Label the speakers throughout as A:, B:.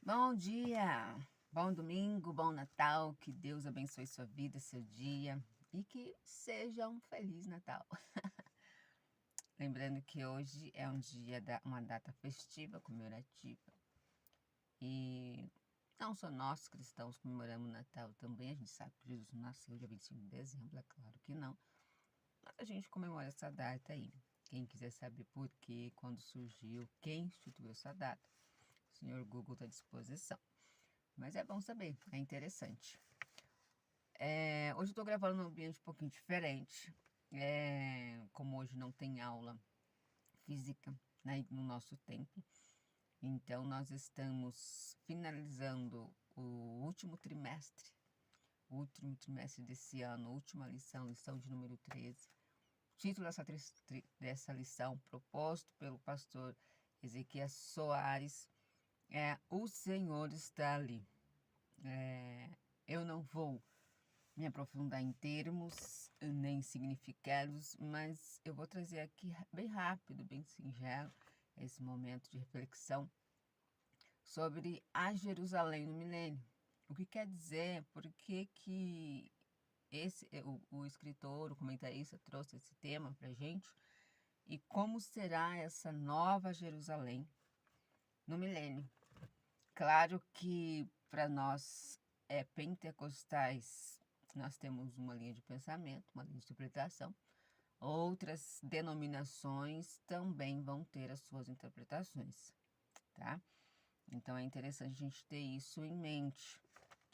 A: Bom dia, bom domingo, bom Natal, que Deus abençoe sua vida, seu dia e que seja um Feliz Natal. Lembrando que hoje é uma data festiva, comemorativa, e não só nós cristãos comemoramos o Natal também, a gente sabe que Jesus nasceu dia 25 de dezembro, é claro que não, mas a gente comemora essa data aí. Quem quiser saber por quê, quando surgiu, quem instituiu essa data, o senhor Google está à disposição. Mas é bom saber, é interessante. Hoje eu estou gravando num ambiente um pouquinho diferente. Como hoje não tem aula física, né, no nosso tempo, então nós estamos finalizando o último trimestre desse ano, última lição de número 13. O título dessa lição, proposto pelo pastor Ezequias Soares, é O Senhor está ali. Eu não vou me aprofundar em termos nem significados, mas eu vou trazer aqui bem rápido, bem singelo, esse momento de reflexão sobre a Jerusalém no milênio. O que quer dizer, por que o escritor, o comentarista trouxe esse tema para gente e como será essa nova Jerusalém no milênio. Claro que para nós pentecostais, nós temos uma linha de pensamento, uma linha de interpretação. Outras denominações também vão ter as suas interpretações, tá? Então é interessante a gente ter isso em mente,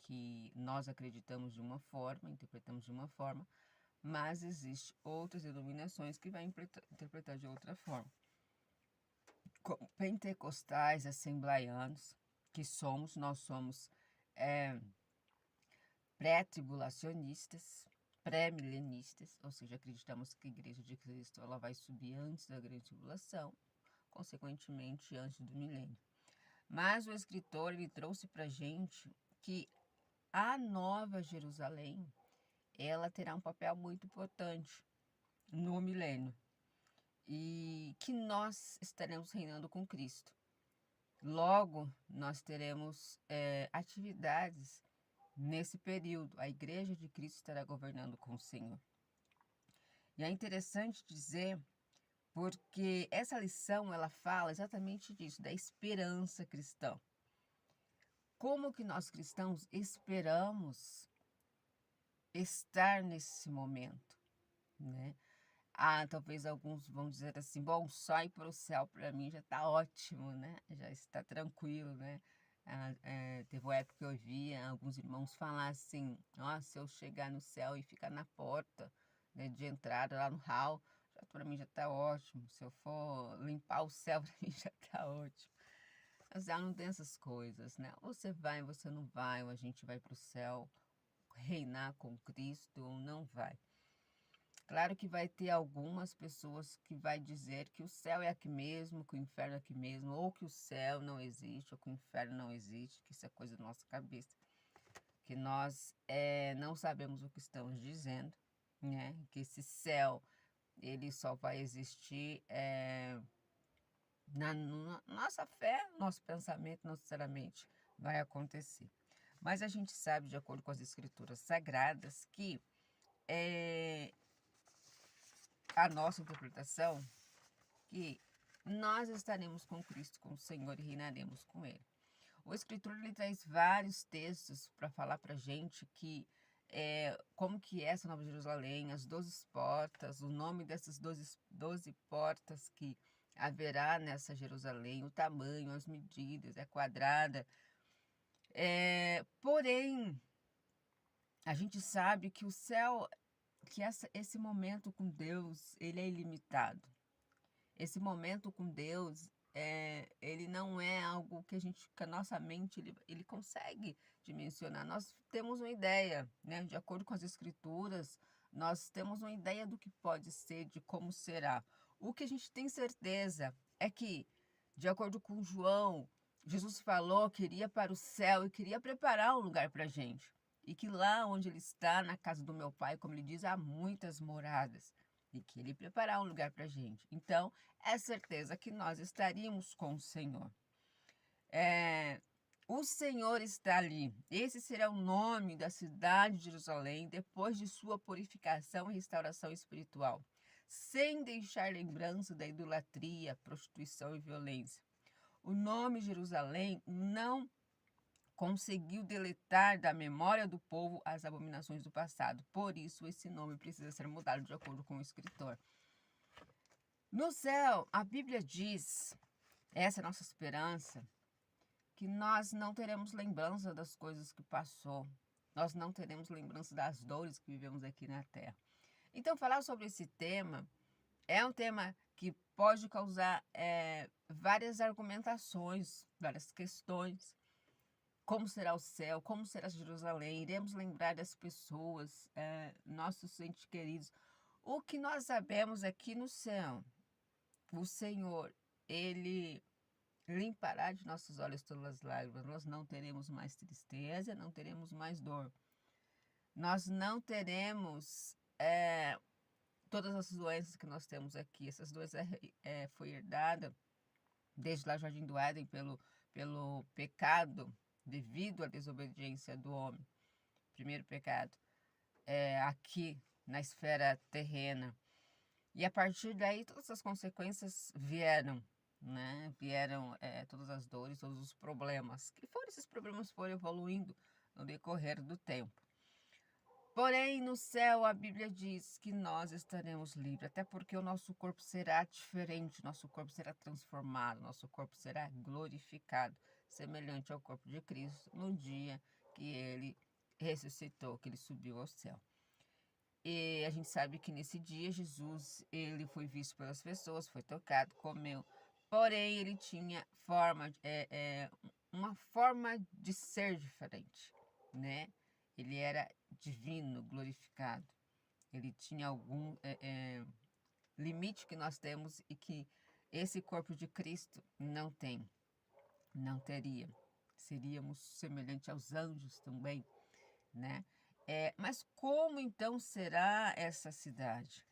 A: que nós acreditamos de uma forma, interpretamos de uma forma, mas existem outras denominações que vão interpretar de outra forma. Como pentecostais, assembleianos, nós somos pré-tribulacionistas, pré-milenistas, ou seja, acreditamos que a Igreja de Cristo ela vai subir antes da grande tribulação, consequentemente antes do milênio. Mas o escritor ele trouxe para a gente que a Nova Jerusalém ela terá um papel muito importante no milênio e que nós estaremos reinando com Cristo. Logo, nós teremos atividades nesse período. A Igreja de Cristo estará governando com o Senhor. E é interessante dizer, porque essa lição ela fala exatamente disso, da esperança cristã. Como que nós cristãos esperamos estar nesse momento, né? Talvez alguns vão dizer assim, bom, só ir para o céu para mim já está ótimo, né? Já está tranquilo, né? Teve uma época que eu ouvia alguns irmãos falar assim, se eu chegar no céu e ficar na porta, né, de entrada lá no hall, para mim já está ótimo. Se eu for limpar o céu, para mim já está ótimo. Mas não tem essas coisas, né? Ou você vai, você não vai, ou a gente vai para o céu reinar com Cristo ou não vai. Claro que vai ter algumas pessoas que vai dizer que o céu é aqui mesmo, que o inferno é aqui mesmo, ou que o céu não existe, ou que o inferno não existe, que isso é coisa da nossa cabeça. Que nós não sabemos o que estamos dizendo, né? Que esse céu, ele só vai existir na nossa fé, nosso pensamento, não necessariamente vai acontecer. Mas a gente sabe, de acordo com as escrituras sagradas, que a nossa interpretação, que nós estaremos com Cristo, com o Senhor e reinaremos com Ele. O escritor ele traz vários textos para falar para a gente que como que é essa Nova Jerusalém, as 12 portas, o nome dessas 12 portas que haverá nessa Jerusalém, o tamanho, as medidas, é quadrada. Porém, a gente sabe que o céu, que esse momento com Deus, ele é ilimitado. Esse momento com Deus, ele não é algo que a nossa mente, ele consegue dimensionar. Nós temos uma ideia, né? De acordo com as escrituras, nós temos uma ideia do que pode ser, de como será. O que a gente tem certeza é que, de acordo com João, Jesus falou que iria para o céu e queria preparar um lugar para a gente. E que lá onde ele está, na casa do meu pai, como ele diz, há muitas moradas. E que ele preparar um lugar para a gente. Então, é certeza que nós estaríamos com o Senhor. O Senhor está ali. Esse será o nome da cidade de Jerusalém depois de sua purificação e restauração espiritual, sem deixar lembrança da idolatria, prostituição e violência. O nome Jerusalém não conseguiu deletar da memória do povo as abominações do passado. Por isso, esse nome precisa ser mudado de acordo com o escritor. No céu, a Bíblia diz, essa é a nossa esperança, que nós não teremos lembrança das coisas que passou. Nós não teremos lembrança das dores que vivemos aqui na Terra. Então, falar sobre esse tema é um tema que pode causar várias argumentações, várias questões. Como será o céu? Como será Jerusalém? Iremos lembrar das pessoas, nossos entes queridos. O que nós sabemos aqui no céu, o Senhor, Ele limpará de nossos olhos todas as lágrimas. Nós não teremos mais tristeza, não teremos mais dor. Nós não teremos todas as doenças que nós temos aqui. Essas doenças foi herdada desde lá no Jardim do Éden pelo pecado, devido à desobediência do homem. Primeiro pecado, aqui na esfera terrena. E a partir daí todas as consequências vieram, né? Vieram todas as dores, todos os problemas. Que esses problemas foram evoluindo no decorrer do tempo. Porém, no céu, a Bíblia diz que nós estaremos livres, até porque o nosso corpo será diferente, nosso corpo será transformado, nosso corpo será glorificado, semelhante ao corpo de Cristo, no dia que ele ressuscitou, que ele subiu ao céu. E a gente sabe que nesse dia, Jesus, ele foi visto pelas pessoas, foi tocado, comeu, porém, ele tinha uma forma de ser diferente, né? Ele era divino, glorificado. Ele tinha algum limite que nós temos e que esse corpo de Cristo não tem, não teria. Seríamos semelhantes aos anjos também, né? Mas como então será essa cidade,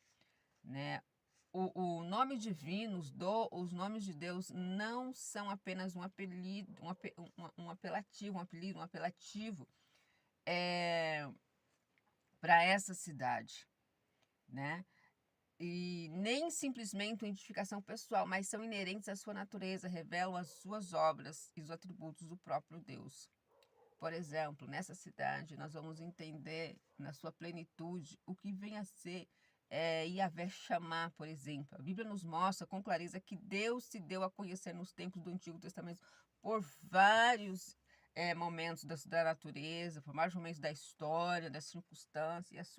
A: né? O nome divino, os nomes de Deus não são apenas um apelido, um apelativo para essa cidade, né? E nem simplesmente uma identificação pessoal, mas são inerentes à sua natureza, revelam as suas obras e os atributos do próprio Deus. Por exemplo, nessa cidade, nós vamos entender na sua plenitude o que vem a ser Yahvé Shammah, por exemplo. A Bíblia nos mostra com clareza que Deus se deu a conhecer nos tempos do Antigo Testamento por vários momentos da natureza, por vários momentos da história, das circunstâncias,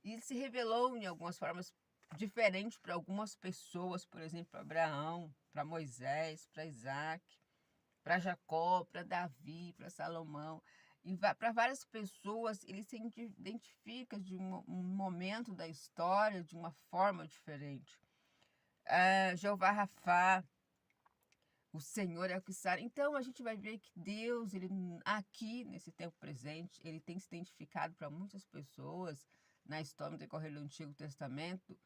A: e ele se revelou em algumas formas diferentes para algumas pessoas, por exemplo, para Abraão, para Moisés, para Isaac, para Jacó, para Davi, para Salomão. E para várias pessoas, ele se identifica de um momento da história de uma forma diferente. Jeová Rafá, o Senhor é o que sara. Então, a gente vai ver que Deus, ele aqui, nesse tempo presente, ele tem se identificado para muitas pessoas na história no decorrer do Antigo Testamento,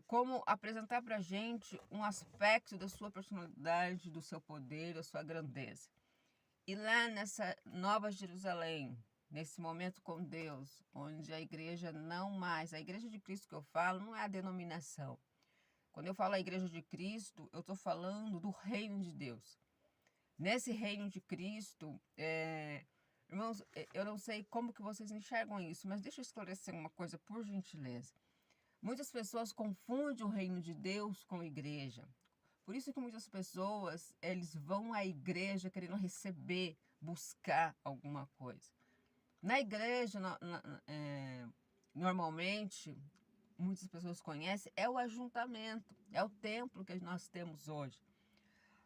A: como apresentar para a gente um aspecto da sua personalidade, do seu poder, da sua grandeza. E lá nessa Nova Jerusalém, nesse momento com Deus, onde a igreja a igreja de Cristo que eu falo, não é a denominação. Quando eu falo a igreja de Cristo, eu estou falando do reino de Deus. Nesse reino de Cristo, irmãos, eu não sei como que vocês enxergam isso, mas deixa eu esclarecer uma coisa, por gentileza. Muitas pessoas confundem o reino de Deus com a igreja. Por isso que muitas pessoas, eles vão à igreja querendo receber, buscar alguma coisa. Na igreja, normalmente, muitas pessoas conhecem, é o ajuntamento, é o templo que nós temos hoje.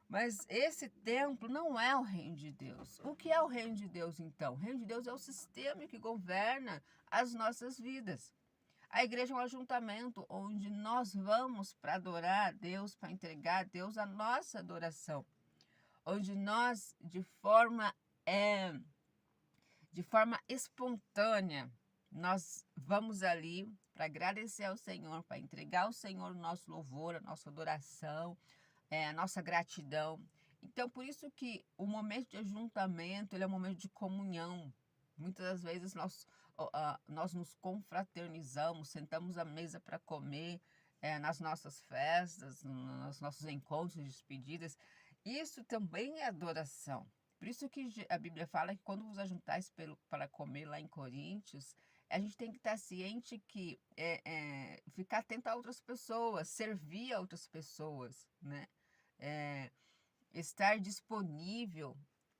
A: Mas esse templo não é o reino de Deus. O que é o reino de Deus, então? O reino de Deus é o sistema que governa as nossas vidas. A igreja é um ajuntamento onde nós vamos para adorar a Deus, para entregar a Deus a nossa adoração. Onde nós, de forma espontânea, nós vamos ali para agradecer ao Senhor, para entregar ao Senhor o nosso louvor, a nossa adoração, a nossa gratidão. Então, por isso que o momento de ajuntamento, ele é um momento de comunhão. Muitas das vezes nós nos confraternizamos, sentamos à mesa para comer, nas nossas festas, nos nossos encontros, despedidas. Isso também é adoração. Por isso que a Bíblia fala que quando vos ajuntais para comer lá em Coríntios, a gente tem que estar ciente que ficar atento a outras pessoas, servir a outras pessoas, né? É, estar disponível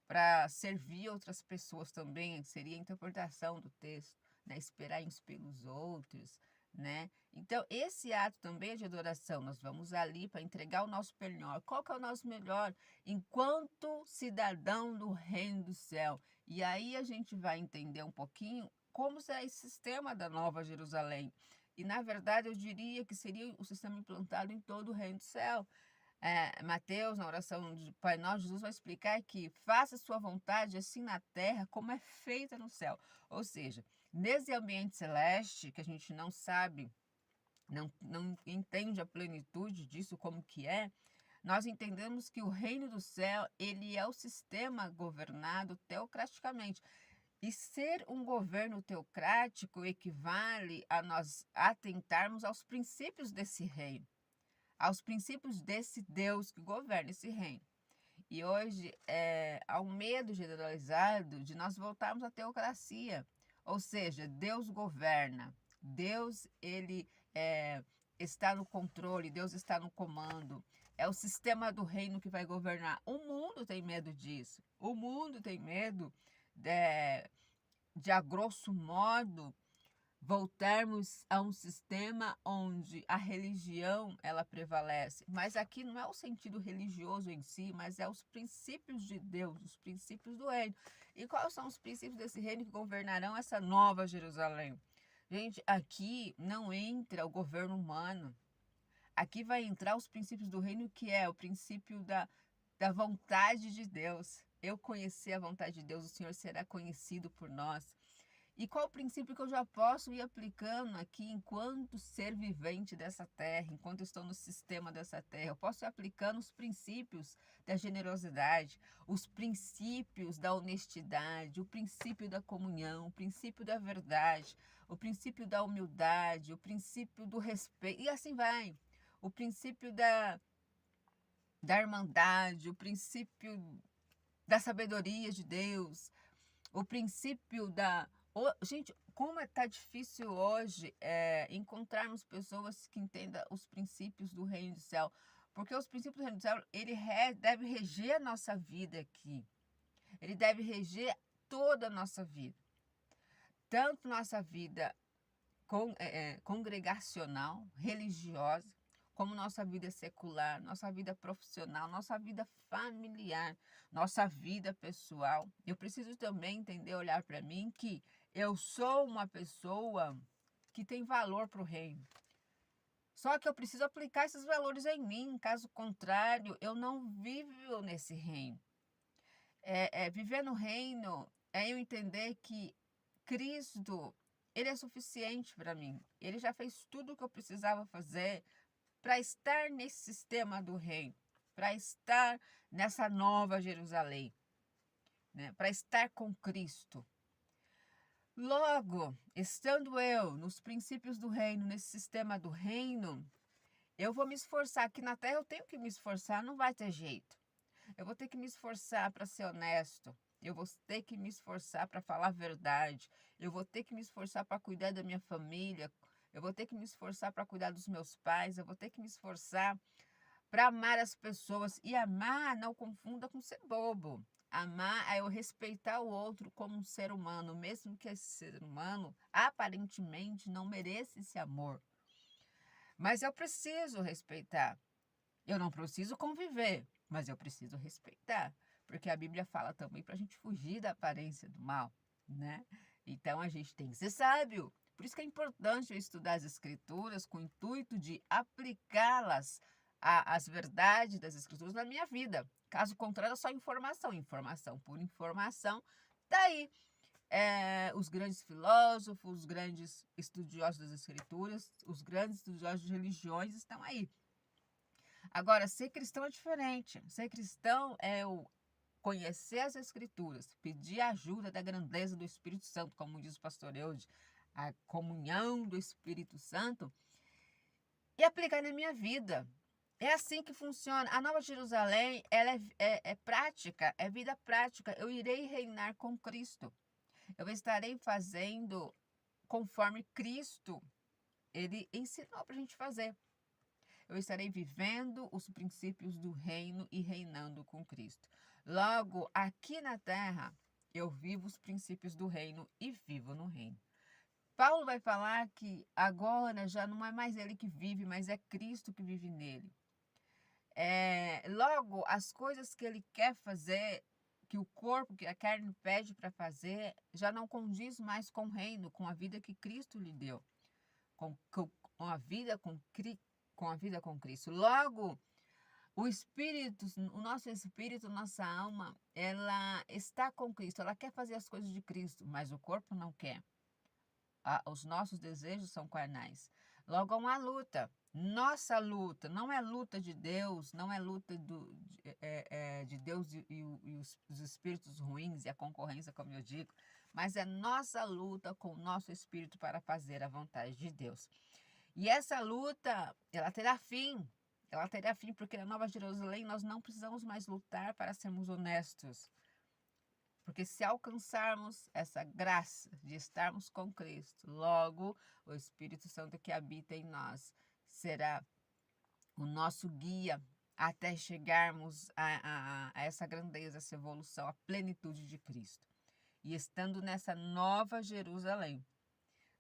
A: para servir outras pessoas também seria a interpretação do texto, né? Esperar uns pelos outros, né? Então, esse ato também é de adoração. Nós vamos ali para entregar o nosso melhor. Qual que é o nosso melhor? Enquanto cidadão do reino do céu. E aí a gente vai entender um pouquinho como será esse sistema da Nova Jerusalém. E, na verdade, eu diria que seria o sistema implantado em todo o reino do céu. Mateus, na oração de Pai Nosso, Jesus vai explicar que faça sua vontade assim na terra como é feita no céu. Ou seja, nesse ambiente celeste, que a gente não sabe, não entende a plenitude disso, como que é, nós entendemos que o reino do céu, ele é o sistema governado teocraticamente. E ser um governo teocrático equivale a nós atentarmos aos princípios desse reino, aos princípios desse Deus que governa esse reino. E hoje há um medo generalizado de nós voltarmos à teocracia, ou seja, Deus governa, Deus ele está no controle, Deus está no comando. É o sistema do reino que vai governar. O mundo tem medo disso. O mundo tem medo de a grosso modo, voltarmos a um sistema onde a religião ela prevalece. Mas aqui não é o sentido religioso em si, mas é os princípios de Deus, os princípios do reino. E quais são os princípios desse reino que governarão essa nova Jerusalém? Gente, aqui não entra o governo humano. Aqui vai entrar os princípios do reino, que é o princípio da vontade de Deus. Eu conhecer a vontade de Deus, o Senhor será conhecido por nós. E qual o princípio que eu já posso ir aplicando aqui enquanto ser vivente dessa terra, enquanto estou no sistema dessa terra? Eu posso ir aplicando os princípios da generosidade, os princípios da honestidade, o princípio da comunhão, o princípio da verdade, o princípio da humildade, o princípio do respeito, e assim vai. O princípio da irmandade, o princípio da sabedoria de Deus, o princípio Gente, como tá difícil hoje encontrarmos pessoas que entendam os princípios do reino do céu. Porque os princípios do reino do céu, ele deve reger a nossa vida aqui. Ele deve reger toda a nossa vida. Tanto nossa vida congregacional, religiosa, como nossa vida secular, nossa vida profissional, nossa vida familiar, nossa vida pessoal. Eu preciso também entender, olhar para mim que eu sou uma pessoa que tem valor para o reino. Só que eu preciso aplicar esses valores em mim, caso contrário, eu não vivo nesse reino. Viver no reino é eu entender que Cristo, ele é suficiente para mim. Ele já fez tudo o que eu precisava fazer para estar nesse sistema do reino, para estar nessa nova Jerusalém, né? Para estar com Cristo. Logo, estando eu nos princípios do reino, nesse sistema do reino, eu vou me esforçar. Aqui na terra eu tenho que me esforçar, não vai ter jeito. Eu vou ter que me esforçar para ser honesto. Eu vou ter que me esforçar para falar a verdade. Eu vou ter que me esforçar para cuidar da minha família. Eu vou ter que me esforçar para cuidar dos meus pais. Eu vou ter que me esforçar para amar as pessoas. E amar, não confunda com ser bobo. Amar é eu respeitar o outro como um ser humano, mesmo que esse ser humano aparentemente não mereça esse amor. Mas eu preciso respeitar. Eu não preciso conviver, mas eu preciso respeitar. Porque a Bíblia fala também para a gente fugir da aparência do mal, né? Então a gente tem que ser sábio. Por isso que é importante eu estudar as Escrituras com o intuito de aplicá-las às verdades das Escrituras na minha vida. Caso contrário, é só informação. Informação por informação. Daí, os grandes filósofos, os grandes estudiosos das Escrituras, os grandes estudiosos de religiões estão aí. Agora, ser cristão é diferente. Ser cristão é o conhecer as Escrituras, pedir a ajuda da grandeza do Espírito Santo, como diz o pastor Eude, a comunhão do Espírito Santo, e aplicar na minha vida. É assim que funciona. A Nova Jerusalém, ela é prática, é vida prática. Eu irei reinar com Cristo. Eu estarei fazendo conforme Cristo, ele ensinou para a gente fazer. Eu estarei vivendo os princípios do reino e reinando com Cristo. Logo, aqui na terra, eu vivo os princípios do reino e vivo no reino. Paulo vai falar que agora já não é mais ele que vive, mas é Cristo que vive nele. Logo, as coisas que ele quer fazer, que o corpo, que a carne pede para fazer, já não condiz mais com o reino, com a vida que Cristo lhe deu, com a vida com Cristo. Logo, o espírito, o nosso espírito, nossa alma, ela está com Cristo, ela quer fazer as coisas de Cristo, mas o corpo não quer. Os nossos desejos são carnais. Logo, há uma luta. Nossa luta não é luta de Deus, não é luta de Deus e os espíritos ruins e a concorrência, como eu digo, mas é nossa luta com o nosso espírito para fazer a vontade de Deus. E essa luta, ela terá fim. Ela terá fim porque na Nova Jerusalém nós não precisamos mais lutar para sermos honestos. Porque se alcançarmos essa graça de estarmos com Cristo, logo o Espírito Santo que habita em nós será o nosso guia até chegarmos a essa grandeza, essa evolução, a plenitude de Cristo. E estando nessa nova Jerusalém,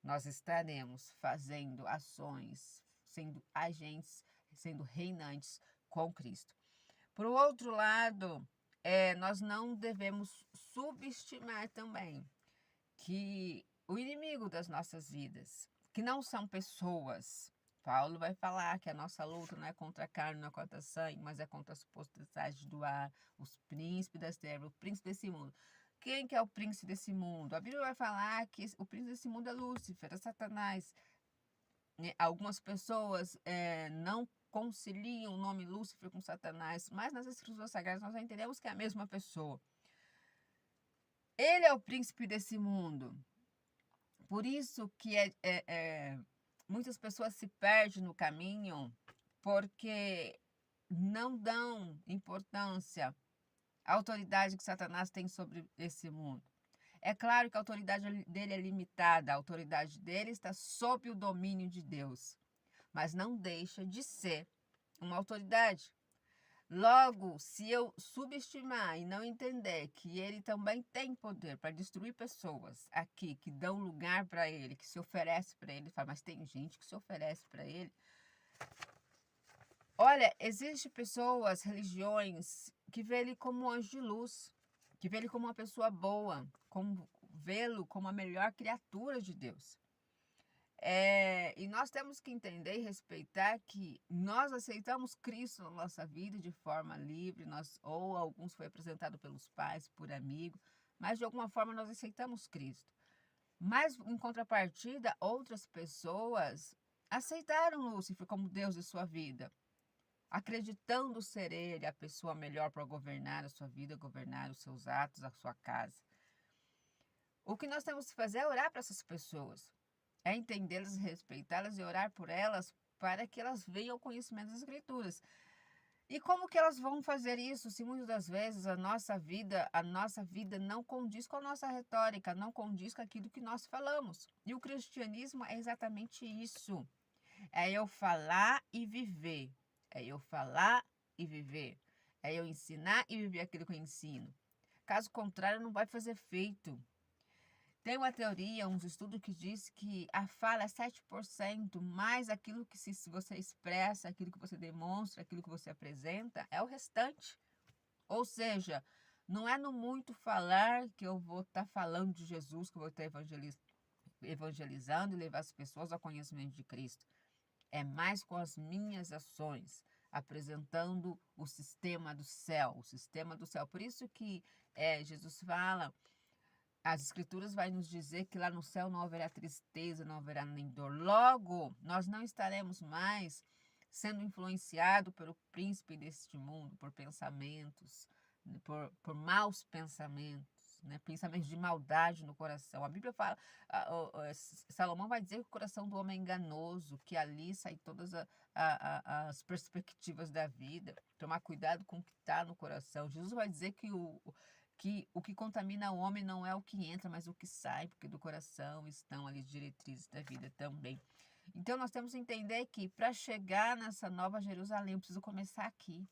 A: nós estaremos fazendo ações, sendo agentes, sendo reinantes com Cristo. Por outro lado, nós não devemos subestimar também que o inimigo das nossas vidas, que não são pessoas. Paulo vai falar que a nossa luta não é contra a carne, não é contra a sangue, mas é contra as potestades do ar, os príncipes das trevas, o príncipe desse mundo. Quem que é o príncipe desse mundo? A Bíblia vai falar que o príncipe desse mundo é Lúcifer, é Satanás. Algumas pessoas não conciliam o nome Lúcifer com Satanás, mas nas Escrituras Sagradas nós já entendemos que é a mesma pessoa. Ele é o príncipe desse mundo. Por isso que muitas pessoas se perdem no caminho porque não dão importância à autoridade que Satanás tem sobre esse mundo. É claro que a autoridade dele é limitada, a autoridade dele está sob o domínio de Deus, mas não deixa de ser uma autoridade. Logo, se eu subestimar e não entender que ele também tem poder para destruir pessoas aqui, que dão lugar para ele, que se oferece para ele, mas tem gente que se oferece para ele. Olha, existem pessoas, religiões, que vê ele como um anjo de luz, que vê ele como uma pessoa boa, vê-lo como a melhor criatura de Deus. E nós temos que entender e respeitar que nós aceitamos Cristo na nossa vida de forma livre, ou alguns foi apresentado pelos pais, por amigo, mas de alguma forma nós aceitamos Cristo. Mas, em contrapartida, outras pessoas aceitaram Lúcifer como Deus de sua vida, acreditando ser ele a pessoa melhor para governar a sua vida, governar os seus atos, a sua casa. O que nós temos que fazer é orar para essas pessoas, é entendê-las, respeitá-las e orar por elas para que elas venham ao conhecimento das Escrituras. E como que elas vão fazer isso se muitas das vezes a nossa vida não condiz com a nossa retórica, não condiz com aquilo que nós falamos? E o cristianismo é exatamente isso. É eu falar e viver. É eu falar e viver. É eu ensinar e viver aquilo que eu ensino. Caso contrário, não vai fazer feito. Tem uma teoria, uns estudos que diz que a fala é 7%, mais aquilo que se você expressa, aquilo que você demonstra, aquilo que você apresenta, é o restante. Ou seja, não é no muito falar que eu vou estar falando de Jesus, que eu vou estar evangelizando e levar as pessoas ao conhecimento de Cristo. É mais com as minhas ações, apresentando o sistema do céu, o sistema do céu. Por isso que Jesus fala, as Escrituras vai nos dizer que lá no céu não haverá tristeza, não haverá nem dor. Logo, nós não estaremos mais sendo influenciado pelo príncipe deste mundo, por pensamentos, por maus pensamentos, né? Pensamentos de maldade no coração. A Bíblia fala, Salomão vai dizer que o coração do homem é enganoso, que ali saem todas as perspectivas da vida, tomar cuidado com o que está no coração. Jesus vai dizer que o que contamina o homem não é o que entra, mas o que sai, porque do coração estão ali diretrizes da vida também. Então, nós temos que entender que para chegar nessa nova Jerusalém, eu preciso começar aqui.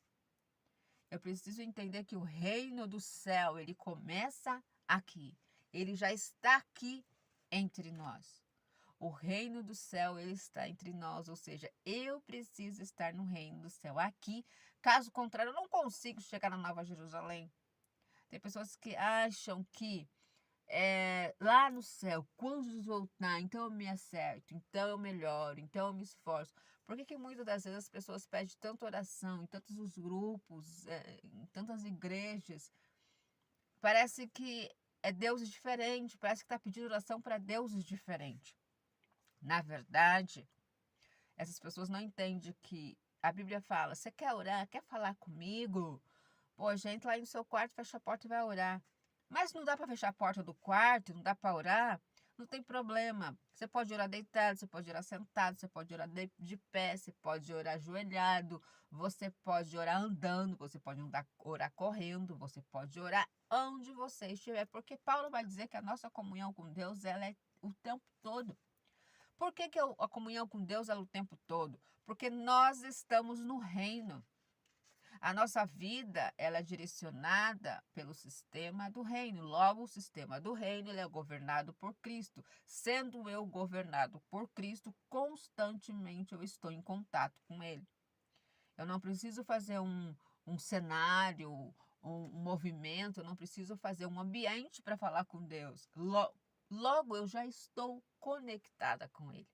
A: Eu preciso entender que o reino do céu, ele começa aqui. Ele já está aqui entre nós. O reino do céu, ele está entre nós, ou seja, eu preciso estar no reino do céu aqui. Caso contrário, eu não consigo chegar na Nova Jerusalém. Tem pessoas que acham que lá no céu, quando Jesus voltar, então eu me acerto, então eu melhoro, então eu me esforço. Por que muitas das vezes as pessoas pedem tanta oração em tantos os grupos, em tantas igrejas? Parece que é deuses diferentes, parece que está pedindo oração para deuses diferentes. Na verdade, essas pessoas não entendem que a Bíblia fala, você quer orar, quer falar comigo? Pô, gente, lá no seu quarto, fecha a porta e vai orar. Mas não dá para fechar a porta do quarto, não dá para orar, não tem problema. Você pode orar deitado, você pode orar sentado, você pode orar de pé, você pode orar ajoelhado, você pode orar andando, você pode orar correndo, você pode orar onde você estiver, porque Paulo vai dizer que a nossa comunhão com Deus ela é o tempo todo. Por que a comunhão com Deus é o tempo todo? Porque nós estamos no reino. A nossa vida ela é direcionada pelo sistema do reino. Logo, o sistema do reino ele é governado por Cristo. Sendo eu governado por Cristo, constantemente eu estou em contato com Ele. Eu não preciso fazer um cenário, um movimento, eu não preciso fazer um ambiente para falar com Deus. Logo, eu já estou conectada com Ele.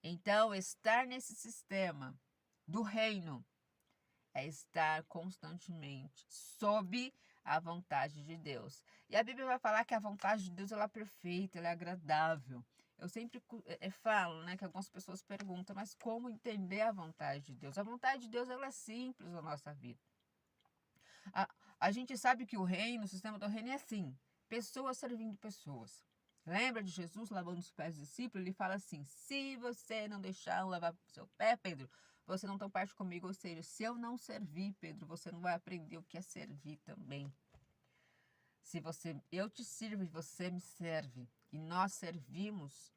A: Então, estar nesse sistema do reino é estar constantemente sob a vontade de Deus. E a Bíblia vai falar que a vontade de Deus ela é perfeita, ela é agradável. Eu sempre falo, né, que algumas pessoas perguntam, mas como entender a vontade de Deus? A vontade de Deus ela é simples na nossa vida. A gente sabe que o sistema do reino é assim, pessoas servindo pessoas. Lembra de Jesus lavando os pés dos discípulos? Ele fala assim, se você não deixar eu lavar o seu pé, Pedro, você não tem parte comigo, ou seja, se eu não servir, Pedro, você não vai aprender o que é servir também. Se eu te sirvo e você me serve, e nós servimos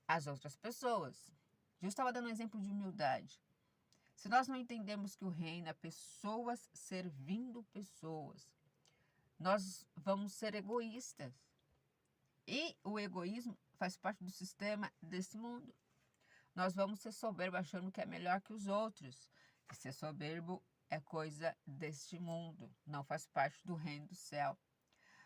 A: as outras pessoas. Eu estava dando um exemplo de humildade. Se nós não entendemos que o reino é pessoas servindo pessoas, nós vamos ser egoístas. E o egoísmo faz parte do sistema desse mundo. Nós vamos ser soberbos achando que é melhor que os outros. E ser soberbo é coisa deste mundo, não faz parte do reino do céu.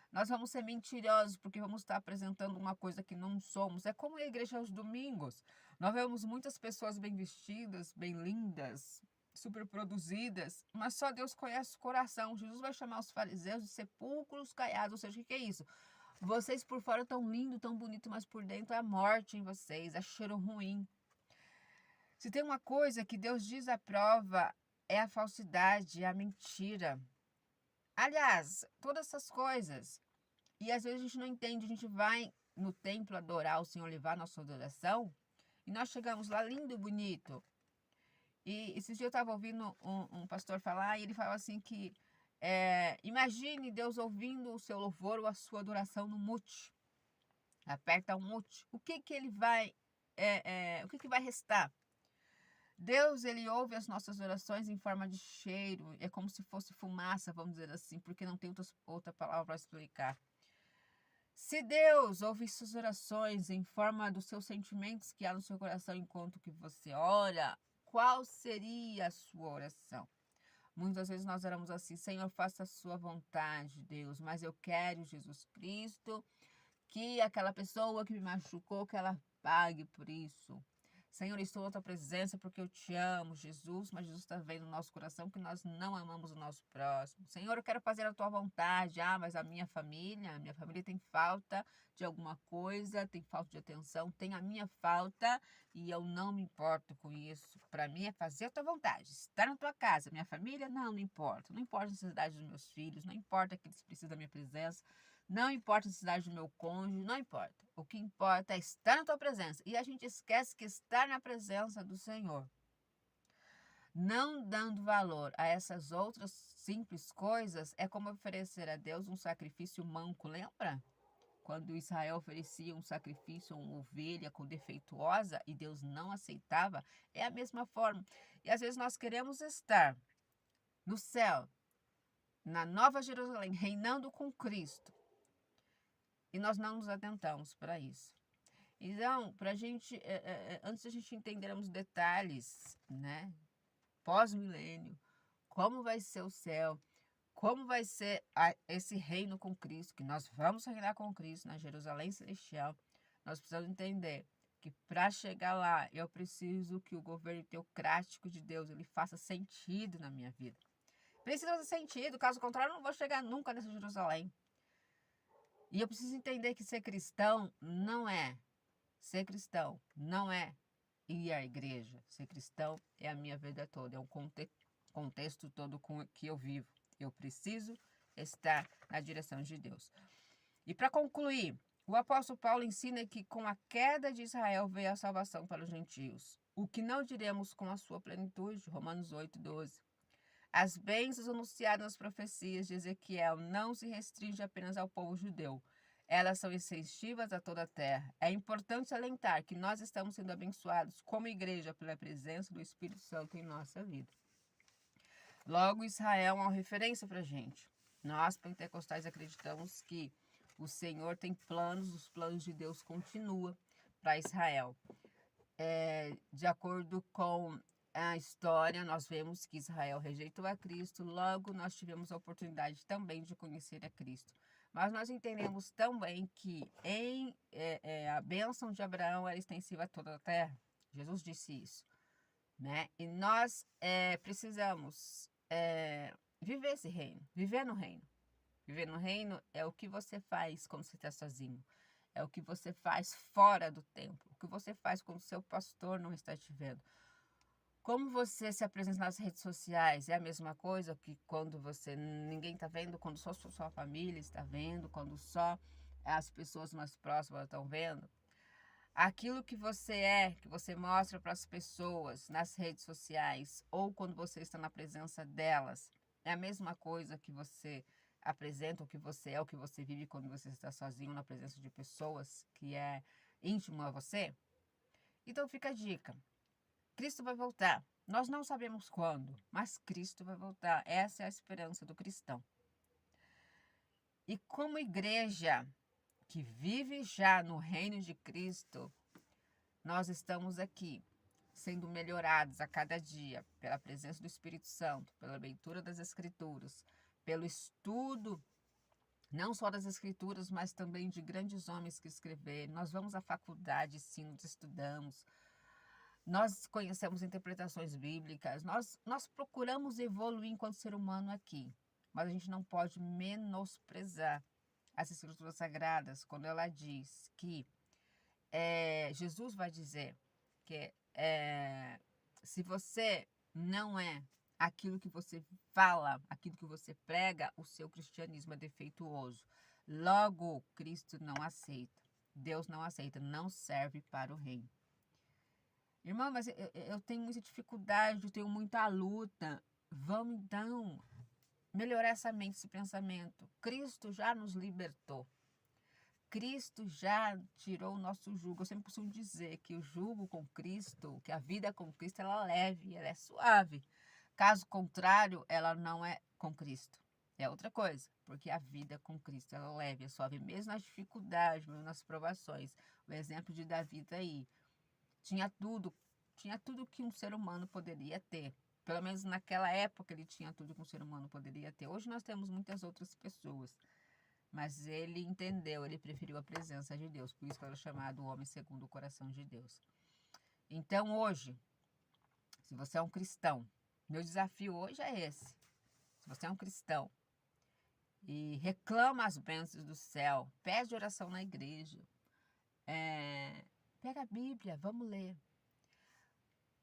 A: Nós vamos ser mentirosos porque vamos estar apresentando uma coisa que não somos. É como a igreja aos domingos. Nós vemos muitas pessoas bem vestidas, bem lindas, super produzidas, mas só Deus conhece o coração. Jesus vai chamar os fariseus de sepulcros caiados. Ou seja, o que é isso? Vocês por fora tão lindo, tão bonito, mas por dentro é morte em vocês, é cheiro ruim. Se tem uma coisa que Deus desaprova, é a falsidade, é a mentira. Aliás, todas essas coisas. E às vezes a gente não entende, a gente vai no templo adorar o Senhor, levar nossa adoração, e nós chegamos lá lindo e bonito. E esses dias eu estava ouvindo um pastor falar, e ele falava assim que imagine Deus ouvindo o seu louvor ou a sua adoração no mute. Aperta o mute. O que ele vai, o que vai restar? Deus, ele ouve as nossas orações em forma de cheiro, é como se fosse fumaça, vamos dizer assim, porque não tem outra palavra para explicar. Se Deus ouve suas orações em forma dos seus sentimentos que há no seu coração enquanto que você ora, qual seria a sua oração? Muitas vezes nós oramos assim, Senhor, faça a sua vontade, Deus, mas eu quero Jesus Cristo, que aquela pessoa que me machucou, que ela pague por isso. Senhor, estou na tua presença porque eu te amo, Jesus, mas Jesus está vendo no nosso coração que nós não amamos o nosso próximo. Senhor, eu quero fazer a tua vontade. Mas a minha família tem falta de alguma coisa, tem falta de atenção, tem a minha falta e eu não me importo com isso. Para mim é fazer a tua vontade, estar na tua casa. Minha família, não importa. Não importa a necessidade dos meus filhos, não importa que eles precisam da minha presença. Não importa a necessidade do meu cônjuge, não importa. O que importa é estar na tua presença. E a gente esquece que estar na presença do Senhor, não dando valor a essas outras simples coisas, é como oferecer a Deus um sacrifício manco, lembra? Quando Israel oferecia um sacrifício, uma ovelha com defeituosa e Deus não aceitava, é a mesma forma. E às vezes nós queremos estar no céu, na Nova Jerusalém, reinando com Cristo. E nós não nos atentamos para isso. Então, para a gente, antes da gente entendermos detalhes, né? Pós-milênio, como vai ser o céu, como vai ser esse reino com Cristo, que nós vamos reinar com Cristo na Jerusalém Celestial, nós precisamos entender que para chegar lá, eu preciso que o governo teocrático de Deus ele faça sentido na minha vida. Precisa fazer sentido, caso contrário, eu não vou chegar nunca nessa Jerusalém. E eu preciso entender que ser cristão não é ir à igreja. Ser cristão é a minha vida toda, é um contexto todo com que eu vivo. Eu preciso estar na direção de Deus. E para concluir, o apóstolo Paulo ensina que com a queda de Israel veio a salvação para os gentios. O que não diremos com a sua plenitude? Romanos 8:12. As bênçãos anunciadas nas profecias de Ezequiel não se restringem apenas ao povo judeu. Elas são extensivas a toda a terra. É importante salientar que nós estamos sendo abençoados como igreja pela presença do Espírito Santo em nossa vida. Logo, Israel é uma referência para a gente. Nós, pentecostais, acreditamos que o Senhor tem planos, os planos de Deus continuam para Israel. De acordo com a história, nós vemos que Israel rejeitou a Cristo, logo nós tivemos a oportunidade também de conhecer a Cristo. Mas nós entendemos também que a bênção de Abraão era extensiva a toda a terra. Jesus disse isso, né? E nós precisamos viver esse reino, viver no reino. Viver no reino é o que você faz quando você está sozinho. É o que você faz fora do templo. O que você faz quando o seu pastor não está te vendo. Como você se apresenta nas redes sociais é a mesma coisa que quando ninguém está vendo, quando só sua família está vendo, quando só as pessoas mais próximas estão vendo. Aquilo que você mostra para as pessoas nas redes sociais ou quando você está na presença delas, é a mesma coisa que você apresenta, o que você é, o que você vive quando você está sozinho na presença de pessoas que é íntimo a você. Então fica a dica. Cristo vai voltar. Nós não sabemos quando, mas Cristo vai voltar. Essa é a esperança do cristão. E como igreja que vive já no reino de Cristo, nós estamos aqui sendo melhorados a cada dia pela presença do Espírito Santo, pela leitura das Escrituras, pelo estudo não só das Escrituras, mas também de grandes homens que escreveram. Nós vamos à faculdade, sim, nós estudamos. Nós conhecemos interpretações bíblicas, nós procuramos evoluir enquanto ser humano aqui, mas a gente não pode menosprezar as Escrituras Sagradas quando ela diz que Jesus vai dizer que se você não é aquilo que você fala, aquilo que você prega, o seu cristianismo é defeituoso. Logo, Cristo não aceita, Deus não aceita, não serve para o reino. Irmã, mas eu tenho muita dificuldade, eu tenho muita luta. Vamos então melhorar essa mente, esse pensamento. Cristo já nos libertou. Cristo já tirou o nosso jugo. Eu sempre costumo dizer que o jugo com Cristo, que a vida com Cristo, ela é leve, ela é suave. Caso contrário, ela não é com Cristo. É outra coisa, porque a vida com Cristo ela é leve, é suave, mesmo nas dificuldades, mesmo nas provações. O exemplo de Davi está aí. Tinha tudo que um ser humano poderia ter. Pelo menos naquela época ele tinha tudo que um ser humano poderia ter. Hoje nós temos muitas outras pessoas. Mas ele entendeu, ele preferiu a presença de Deus. Por isso que ele é chamado o homem segundo o coração de Deus. Então hoje, se você é um cristão, meu desafio hoje é esse. Se você é um cristão e reclama as bênçãos do céu, pede oração na igreja, pega a Bíblia, vamos ler.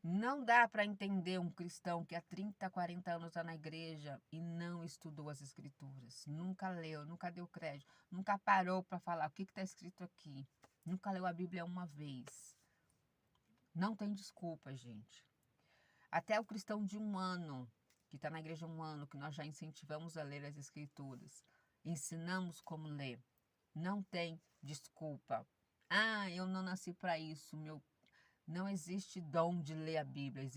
A: Não dá para entender um cristão que há 30, 40 anos está na igreja e não estudou as escrituras, nunca leu, nunca deu crédito, nunca parou para falar o que está escrito aqui, nunca leu a Bíblia uma vez. Não tem desculpa, gente. Até o cristão de 1 ano, que está na igreja 1 ano, que nós já incentivamos a ler as escrituras, ensinamos como ler, não tem desculpa. Ah, eu não nasci para isso, não existe dom de ler a Bíblia,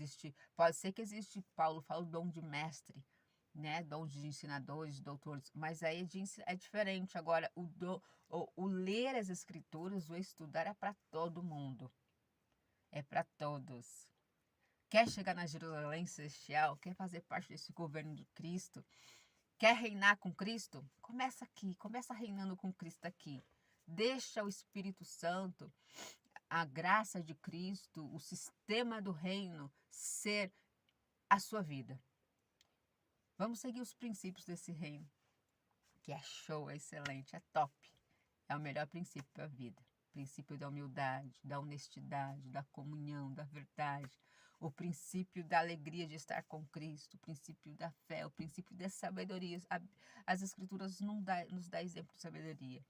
A: pode ser que existe, Paulo fala o dom de mestre, né? Dom de ensinadores, de doutores, mas aí é diferente. Agora, o ler as escrituras, o estudar é para todo mundo, é para todos. Quer chegar na Jerusalém Celestial, quer fazer parte desse governo de Cristo, quer reinar com Cristo? Começa aqui, começa reinando com Cristo aqui. Deixa o Espírito Santo, a graça de Cristo, o sistema do reino ser a sua vida. Vamos seguir os princípios desse reino, que é show, é excelente, é top. É o melhor princípio para a vida. O princípio da humildade, da honestidade, da comunhão, da verdade. O princípio da alegria de estar com Cristo, o princípio da fé, o princípio da sabedoria. As Escrituras nos dão exemplo de sabedoria.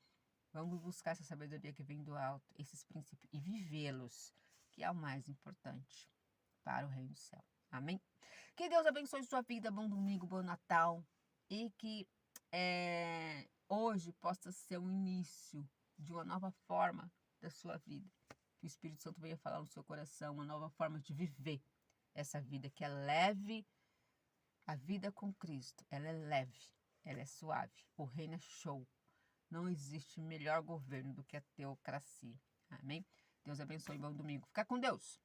A: Vamos buscar essa sabedoria que vem do alto, esses princípios, e vivê-los, que é o mais importante para o reino do céu. Amém? Que Deus abençoe sua vida, bom domingo, bom Natal, e que hoje possa ser o início de uma nova forma da sua vida. Que o Espírito Santo venha falar no seu coração, uma nova forma de viver essa vida, que é leve. A vida com Cristo, ela é leve, ela é suave, o reino é show. Não existe melhor governo do que a teocracia. Amém? Deus abençoe, bom domingo. Fica com Deus.